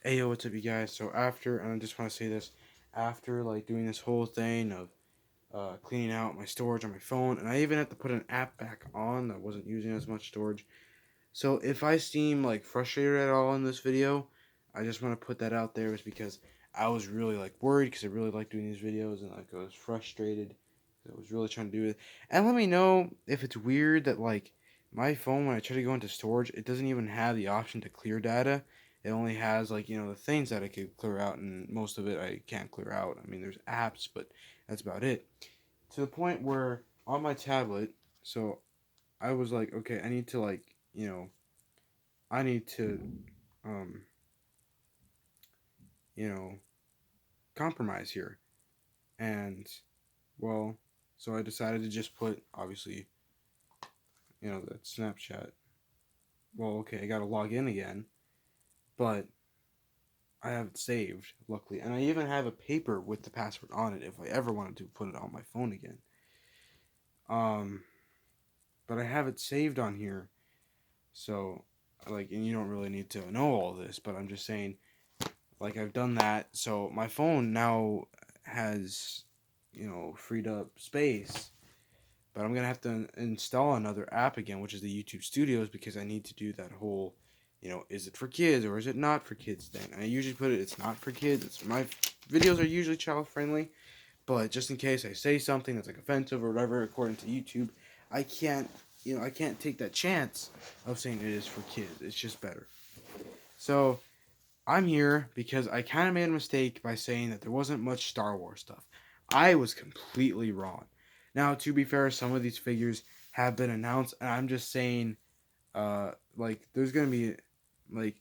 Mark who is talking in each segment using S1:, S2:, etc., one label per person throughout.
S1: Hey yo, what's up, you guys? So after, and I just want to say this, after like doing this whole thing of cleaning out my storage on my phone, and I even had to put an app back on that wasn't using as much storage. So if I seem like frustrated at all in this video, I just want to put that out there, is because I was really like worried because I really like doing these videos, and like I was frustrated 'cause I was really trying to do it. And let me know if it's weird that like my phone, when I try to go into storage, it doesn't even have the option to clear data. It only has like, the things that I could clear out, and most of it I can't clear out. I mean, there's apps, but that's about it. To the point where on my tablet, so I was like, okay, I need to like, I need to, um, you know, compromise here. And, well, so I decided to just put, obviously, that Snapchat. Well, okay, I gotta log in again, but I have it saved, luckily. And I even have a paper with the password on it if I ever wanted to put it on my phone again. Um, but I have it saved on here. So, like, and you don't really need to know all this, but I'm just saying, like, I've done that. So my phone now has, freed up space. But I'm gonna have to install another app again, which is the YouTube Studios, because I need to do that whole, is it for kids or is it not for kids thing. And I usually put it, it's not for kids. It's my videos are usually child friendly, but just in case I say something that's like offensive or whatever, according to YouTube, I can't, I can't take that chance of saying it is for kids. It's just better. So I'm here because I kind of made a mistake by saying that there wasn't much Star Wars stuff. I was completely wrong. Now, to be fair, some of these figures have been announced, and I'm just saying, like, there's gonna be, like,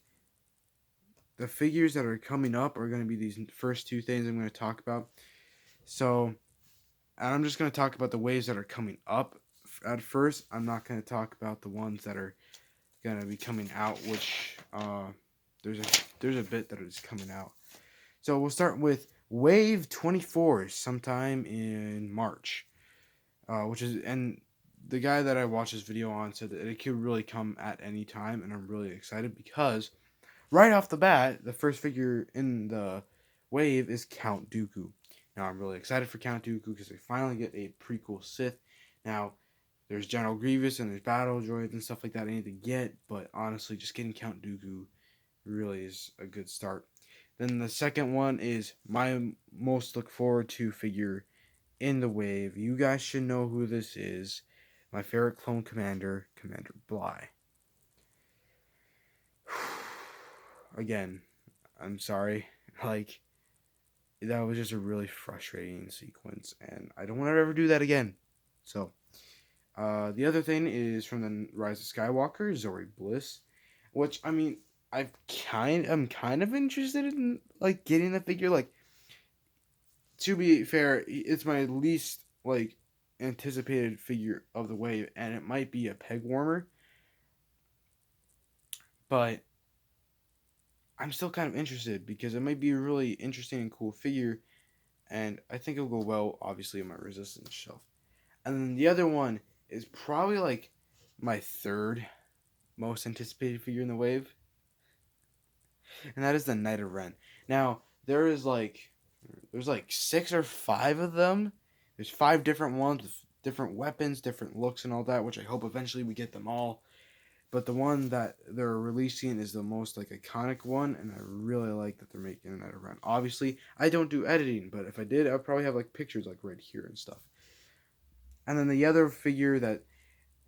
S1: the figures that are coming up are gonna be these first two things I'm gonna talk about. So, and I'm just gonna talk about the waves that are coming up at first. I'm not gonna talk about the ones that are gonna be coming out, which there's a bit that is coming out. So we'll start with Wave 24 sometime in March, which is, and the guy that I watched this video on said that it could really come at any time, and I'm really excited because right off the bat, the first figure in the wave is Count Dooku. Now I'm really excited for Count Dooku because they finally get a prequel Sith. Now there's General Grievous and there's battle droids and stuff like that I need to get, but honestly, just getting Count Dooku really is a good start. Then the second one is my most look forward to figure in the wave. You guys should know who this is. My favorite clone commander, Commander Bly. Again, I'm sorry. Like, that was just a really frustrating sequence, and I don't want to ever do that again. So, the other thing is from the Rise of Skywalker, Zori Bliss, which, I mean, I'm kind of interested in like getting the figure. Like, to be fair, it's my least like anticipated figure of the wave, and it might be a peg warmer, but I'm still kind of interested because it might be a really interesting and cool figure, and I think it'll go well, obviously, in my resistance shelf. And then the other one is probably like my third most anticipated figure in the wave, and that is the Knight of Ren. Now there's like six or five of them. There's five different ones with different weapons, different looks, and all that. Which I hope eventually we get them all. But the one that they're releasing is the most like iconic one, and I really like that they're making it out of Ren. Obviously, I don't do editing, but if I did, I'd probably have like pictures like right here and stuff. And then the other figure that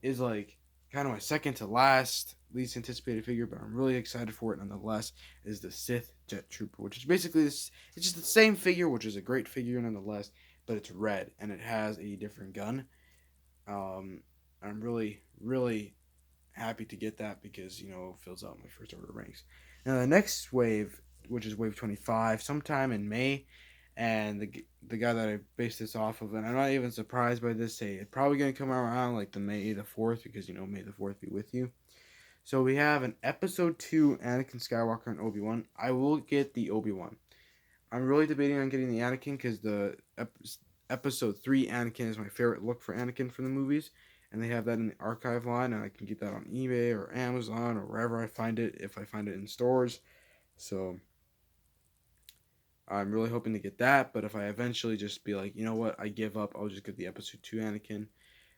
S1: is like kind of my second to last least anticipated figure, but I'm really excited for it nonetheless, is the Sith Jet Trooper, which is basically this. It's just the same figure, which is a great figure nonetheless, but it's red and it has a different gun. Um, I'm really happy to get that because it fills out my first order ranks. Now the next wave, which is wave 25, sometime in May, and the guy that I based this off of, and I'm not even surprised by this. Say it's probably gonna come around like the May the 4th because May the 4th be with you. So we have an episode 2 Anakin Skywalker and Obi-Wan. I will get the Obi-Wan. I'm really debating on getting the Anakin because the episode 3 Anakin is my favorite look for Anakin from the movies, and they have that in the archive line, and I can get that on eBay or Amazon or wherever I find it if I find it in stores. So I'm really hoping to get that, but if I eventually just be like, you know what, I give up, I'll just get the episode 2 Anakin.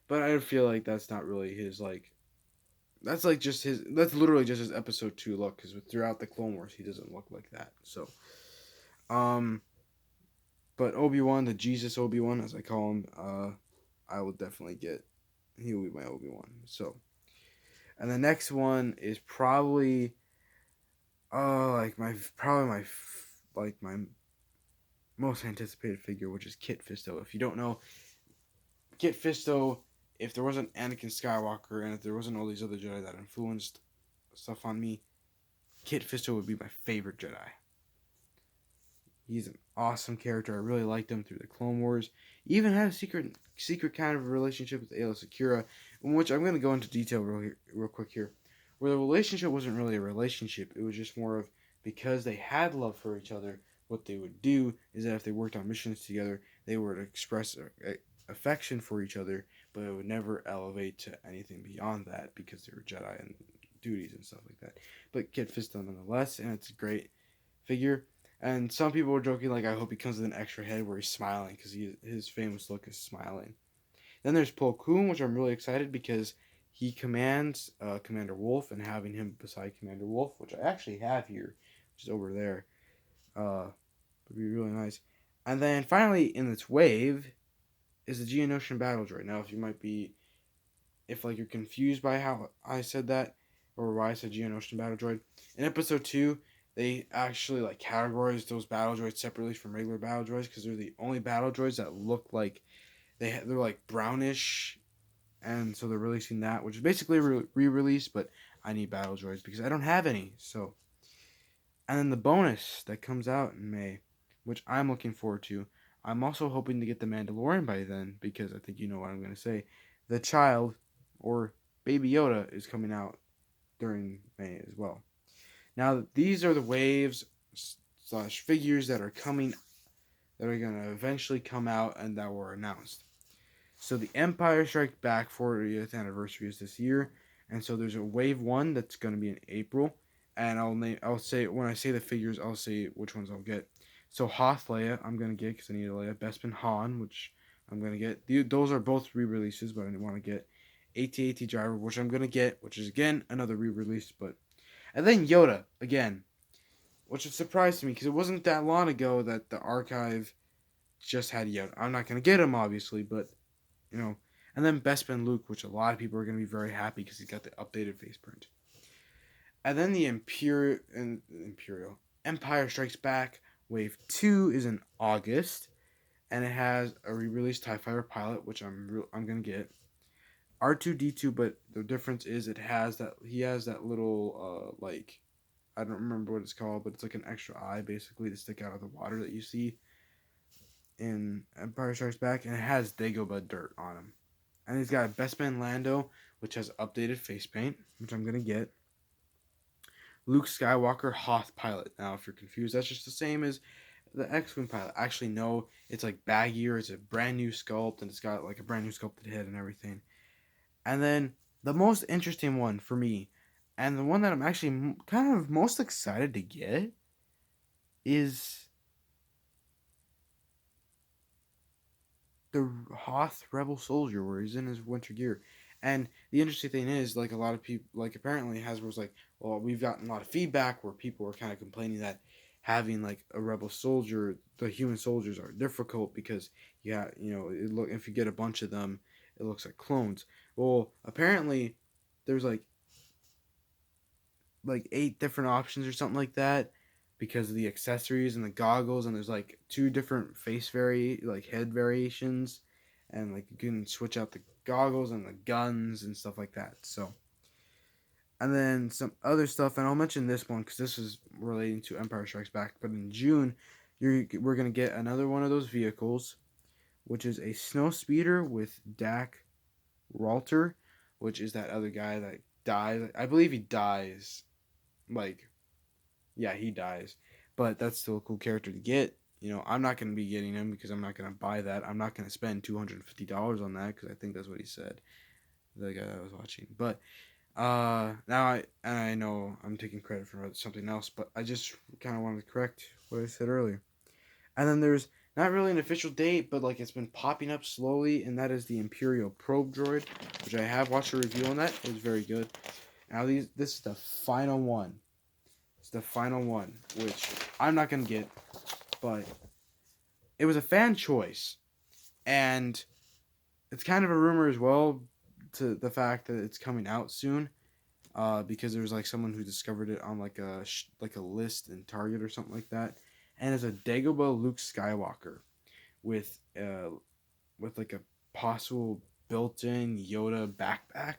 S1: But I feel like that's not really his, like, that's like just his, that's literally just his episode 2 look, because throughout the Clone Wars, he doesn't look like that. So, um, but Obi-Wan, the Jesus Obi-Wan, as I call him, I will definitely get, he will be my Obi-Wan. So, and the next one is probably, like my most anticipated figure, which is Kit Fisto. If you don't know, Kit Fisto, if there wasn't Anakin Skywalker and if there wasn't all these other Jedi that influenced stuff on me, Kit Fisto would be my favorite Jedi. He's an awesome character. I really liked him through the Clone Wars. He even had a secret kind of relationship with Aayla Secura, in which I'm going to go into detail real quick here. Where the relationship wasn't really a relationship. It was just more of, because they had love for each other, what they would do is that if they worked on missions together, they would express affection for each other, but it would never elevate to anything beyond that because they were Jedi and duties and stuff like that. But Kit Fisto nonetheless, and it's a great figure. And some people were joking like, I hope he comes with an extra head where he's smiling, because his famous look is smiling. Then there's Plo Koon, which I'm really excited because he commands Commander Wolf, and having him beside Commander Wolf, which I actually have here, which is over there, would be really nice. And then finally in this wave is the Geonosian battle droid. Now, if like you're confused by how I said that, or why I said Geonosian battle droid, in episode 2, they actually like categorized those battle droids separately from regular battle droids, because they're the only battle droids that look like they're like brownish, and so they're releasing that, which is basically a re-release. But I need battle droids because I don't have any. So, and then the bonus that comes out in May, which I'm looking forward to. I'm also hoping to get the Mandalorian by then, because I think you know what I'm going to say. The child, or Baby Yoda, is coming out during May as well. Now, these are the waves slash figures that are coming, that are going to eventually come out and that were announced. So the Empire Strikes Back 40th anniversary is this year, and so there's a wave 1 that's going to be in April, and I'll say, when I say the figures, I'll say which ones I'll get. So Hoth Leia, I'm going to get because I need a Leia. Bespin Han, which I'm going to get. Those are both re-releases, but I want to get AT-AT Driver, which I'm going to get, which is again another re-release. But and then Yoda again, which is surprised to me because it wasn't that long ago that the archive just had Yoda. I'm not going to get him obviously, but you know. And then Bespin Luke, which a lot of people are going to be very happy because he's got the updated face print. And then the Imperial Empire Strikes Back Wave 2 is in August, and it has a re-released TIE Fighter pilot, which I'm going to get. R2D2, but the difference is he has that little like, I don't remember what it's called, but it's like an extra eye basically to stick out of the water that you see in Empire Strikes Back, and it has Dagobah dirt on him. And he's got Bespin Lando, which has updated face paint, which I'm gonna get. Luke Skywalker Hoth pilot. Now, if you're confused, that's just the same as the X-Wing pilot. Actually, no, it's like baggier. It's a brand new sculpt, and it's got like a brand new sculpted head and everything. And then the most interesting one for me, and the one that I'm actually kind of most excited to get, is the Hoth Rebel Soldier, where he's in his winter gear. And the interesting thing is, like, a lot of people, like, apparently Hasbro's like, well, we've gotten a lot of feedback where people were kind of complaining that having like a rebel soldier, the human soldiers are difficult because if you get a bunch of them, it looks like clones. Well, apparently there's like 8 different options or something like that, because of the accessories and the goggles, and there's like 2 different head variations, and like you can switch out the goggles and the guns and stuff like that. So, and then some other stuff, and I'll mention this one because this is relating to Empire Strikes Back. But in June, we're gonna get another one of those vehicles, which is a snow speeder with Dak Ralter, which is that other guy that dies. I believe he dies. Like, yeah, he dies, but that's still a cool character to get. I'm not gonna be getting him because I'm not gonna buy that. I'm not gonna spend $250 on that because I think that's what he said, the guy I was watching. But now I know I'm taking credit for something else, but I just kind of wanted to correct what I said earlier. And then there's not really an official date, but like it's been popping up slowly, and that is the Imperial Probe Droid, which I have watched a review on that. It was very good. Now this is the final one. It's the final one, which I'm not gonna get, but it was a fan choice, and it's kind of a rumor as well to the fact that it's coming out soon. Because there was like someone who discovered it on like a list in Target or something like that, and it's a Dagobah Luke Skywalker with like a possible built-in Yoda backpack,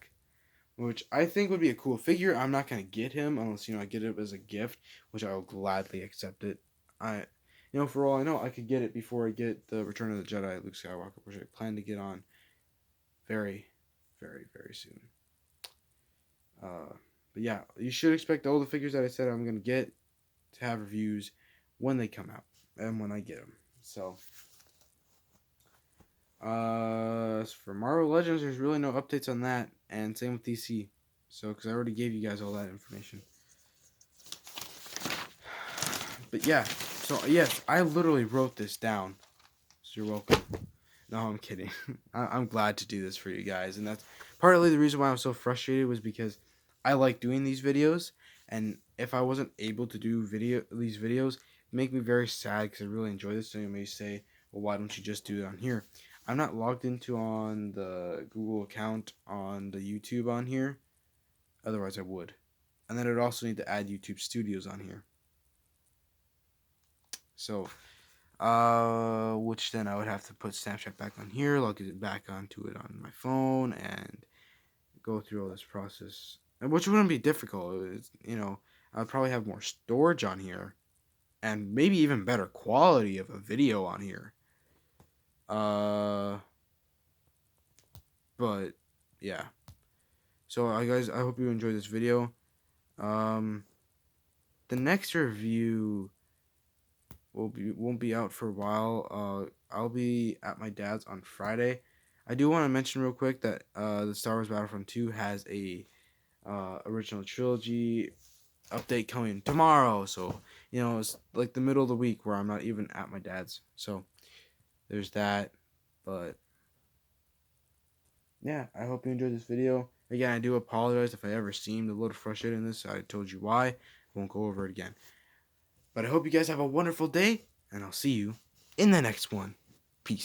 S1: which I think would be a cool figure. I'm not gonna get him unless I get it as a gift, which I will gladly accept it. I, for all I know, I could get it before I get the Return of the Jedi Luke Skywalker, which I plan to get on very, very, very soon. But yeah, you should expect all the figures that I said I'm gonna get to have reviews when they come out and when I get them. So, as for Marvel Legends, there's really no updates on that, and same with DC. So, because I already gave you guys all that information. But yeah, so yes, I literally wrote this down. So you're welcome. No, I'm kidding. I'm glad to do this for you guys, and that's partly the reason why I was so frustrated was because I like doing these videos, and if I wasn't able to do these videos, it make me very sad because I really enjoy this. So you may say, well, why don't you just do it on here? I'm not logged into on the Google account on the YouTube on here. Otherwise, I would. And then I'd also need to add YouTube Studios on here. So, which then I would have to put Snapchat back on here, log it back onto it on my phone, and go through all this process. Which wouldn't be difficult. It's, I'd probably have more storage on here, and maybe even better quality of a video on here. But yeah. So, guys, I hope you enjoyed this video. The next review won't be out for a while. I'll be at my dad's on Friday. I do want to mention real quick that the Star Wars Battlefront 2 has a original trilogy update coming tomorrow. So it's like the middle of the week where I'm not even at my dad's. So there's that. But yeah, I hope you enjoyed this video. Again, I do apologize if I ever seemed a little frustrated in this. I told you why. I won't go over it again. But I hope you guys have a wonderful day, and I'll see you in the next one.